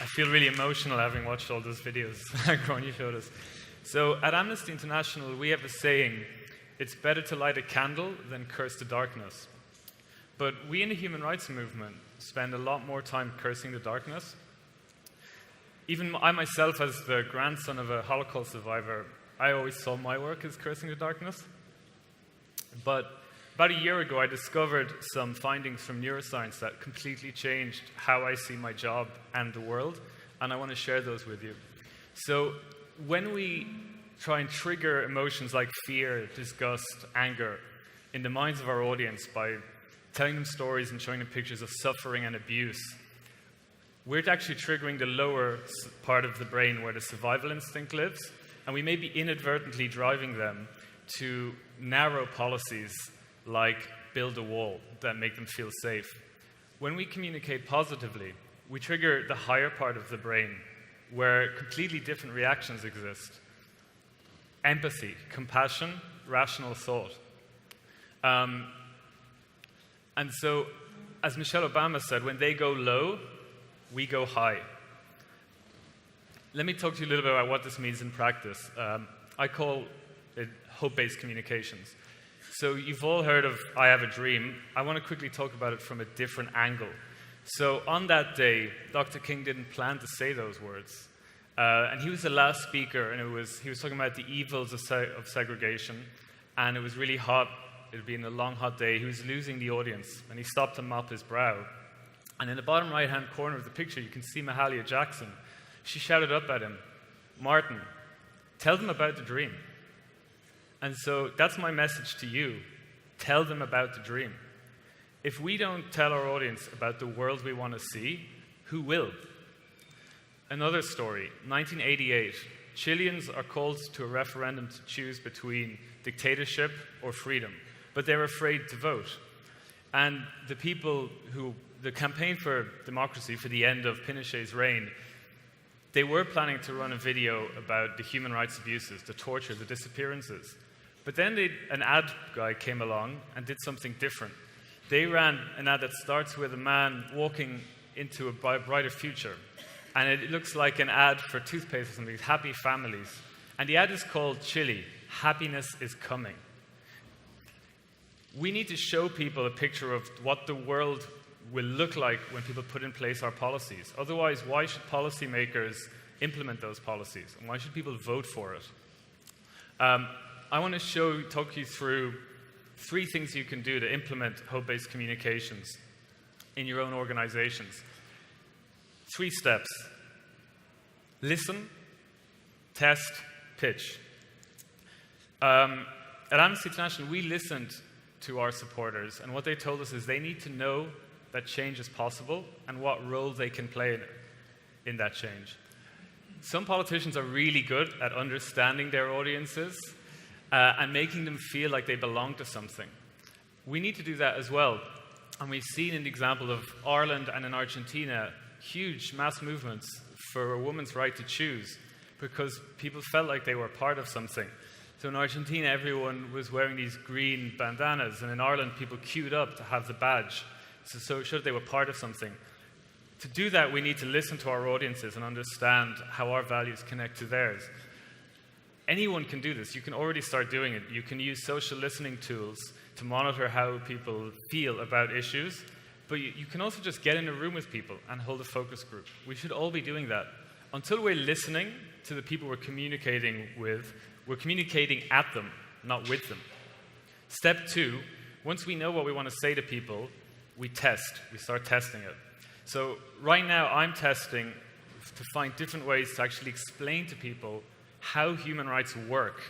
I feel really emotional having watched all those videos Gráinne showed us. So at Amnesty International, we have a saying, it's better to light a candle than curse the darkness. But we in the human rights movement spend a lot more time cursing the darkness. Even I myself, as the grandson of a Holocaust survivor, I always saw my work as cursing the darkness. But about a year ago, I discovered some findings from neuroscience that completely changed how I see my job and the world, and I want to share those with you. So when we try and trigger emotions like fear, disgust, anger in the minds of our audience by telling them stories and showing them pictures of suffering and abuse, we're actually triggering the lower part of the brain where the survival instinct lives, and we may be inadvertently driving them to narrow policies like build a wall that make them feel safe. When we communicate positively, we trigger the higher part of the brain where completely different reactions exist. Empathy, compassion, rational thought. And so, as Michelle Obama said, when they go low, we go high. Let me talk to you a little bit about what this means in practice. I call it hope-based communications. So you've all heard of I Have a Dream. I want to quickly talk about it from a different angle. So on that day, Dr. King didn't plan to say those words. And he was the last speaker, and he was talking about the evils of segregation. And it was really hot. It had been a long, hot day. He was losing the audience, and he stopped to mop his brow. And in the bottom right-hand corner of the picture, you can see Mahalia Jackson. She shouted up at him, "Martin, tell them about the dream." And so that's my message to you. Tell them about the dream. If we don't tell our audience about the world we want to see, who will? Another story, 1988. Chileans are called to a referendum to choose between dictatorship or freedom, but they're afraid to vote. And the campaign for democracy, for the end of Pinochet's reign, they were planning to run a video about the human rights abuses, the torture, the disappearances. But then an ad guy came along and did something different. They ran an ad that starts with a man walking into a brighter future. And it looks like an ad for toothpaste or something, happy families. And the ad is called Chile, Happiness is Coming. We need to show people a picture of what the world will look like when people put in place our policies. Otherwise, why should policymakers implement those policies? And why should people vote for it? I want to talk you through 3 things you can do to implement hope-based communications in your own organizations. 3 steps. Listen, test, pitch. At Amnesty International, we listened to our supporters, and what they told us is they need to know that change is possible and what role they can play in that change. Some politicians are really good at understanding their audiences and making them feel like they belong to something. We need to do that as well. And we've seen in the example of Ireland and in Argentina, huge mass movements for a woman's right to choose because people felt like they were part of something. So in Argentina, everyone was wearing these green bandanas, and in Ireland, people queued up to have the badge. So it showed they were part of something. To do that, we need to listen to our audiences and understand how our values connect to theirs. Anyone can do this. You can already start doing it. You can use social listening tools to monitor how people feel about issues, but you can also just get in a room with people and hold a focus group. We should all be doing that. Until we're listening to the people we're communicating with, we're communicating at them, not with them. Step 2, once we know what we want to say to people, we test. We start testing it. So right now, I'm testing to find different ways to actually explain to people how human rights work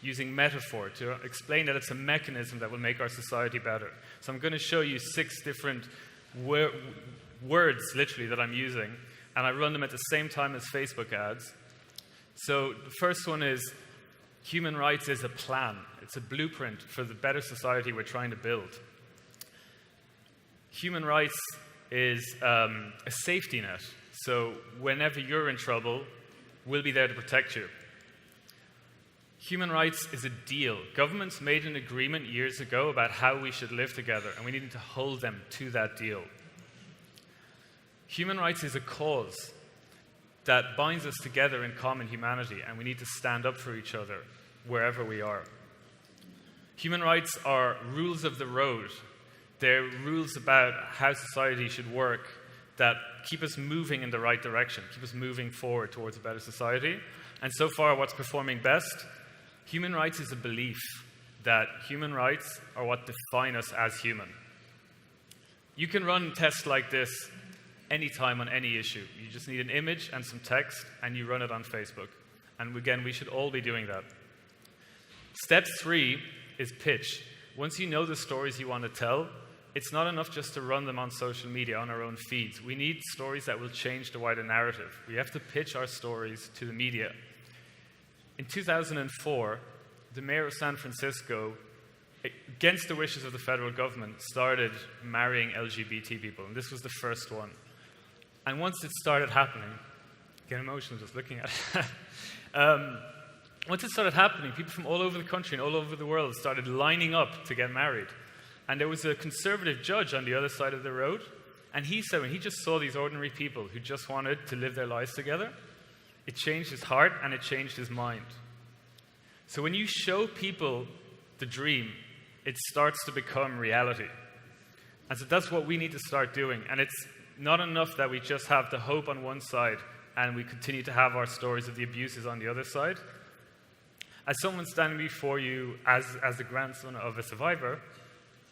using metaphor to explain that it's a mechanism that will make our society better. So I'm going to show you 6 different words, literally, that I'm using, and I run them at the same time as Facebook ads. So the first one is human rights is a plan. It's a blueprint for the better society we're trying to build. Human rights is a safety net. So whenever you're in trouble, we'll be there to protect you. Human rights is a deal. Governments made an agreement years ago about how we should live together, and we need to hold them to that deal. Human rights is a cause. that binds us together in common humanity, and we need to stand up for each other wherever we are. Human rights are rules of the road. They're rules about how society should work that keep us moving in the right direction, keep us moving forward towards a better society. And so far, what's performing best? Human rights is a belief that human rights are what define us as human. You can run tests like this anytime on any issue. You just need an image and some text, and you run it on Facebook. And again, we should all be doing that. Step 3 is pitch. Once you know the stories you want to tell, it's not enough just to run them on social media, on our own feeds. We need stories that will change the wider narrative. We have to pitch our stories to the media. In 2004, the mayor of San Francisco, against the wishes of the federal government, started marrying LGBT people, and this was the first one. And once it started happening, I get emotional just looking at it. Once it started happening, people from all over the country and all over the world started lining up to get married. And there was a conservative judge on the other side of the road, and he said when he just saw these ordinary people who just wanted to live their lives together, it changed his heart and it changed his mind. So when you show people the dream, it starts to become reality. And so that's what we need to start doing. And it's not enough that we just have the hope on one side and we continue to have our stories of the abuses on the other side. As someone standing before you as the grandson of a survivor,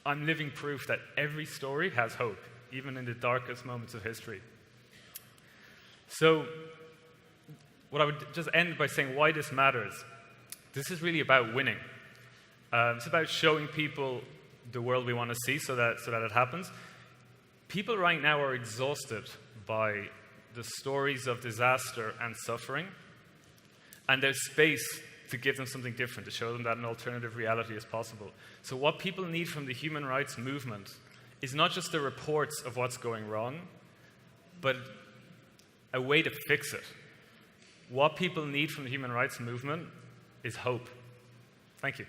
I'm living proof that every story has hope, even in the darkest moments of history. So what I would just end by saying why this matters. This is really about winning. It's about showing people the world we want to see so that it happens. People right now are exhausted by the stories of disaster and suffering, and there's space to give them something different, to show them that an alternative reality is possible. So what people need from the human rights movement is not just the reports of what's going wrong, but a way to fix it. What people need from the human rights movement is hope. Thank you.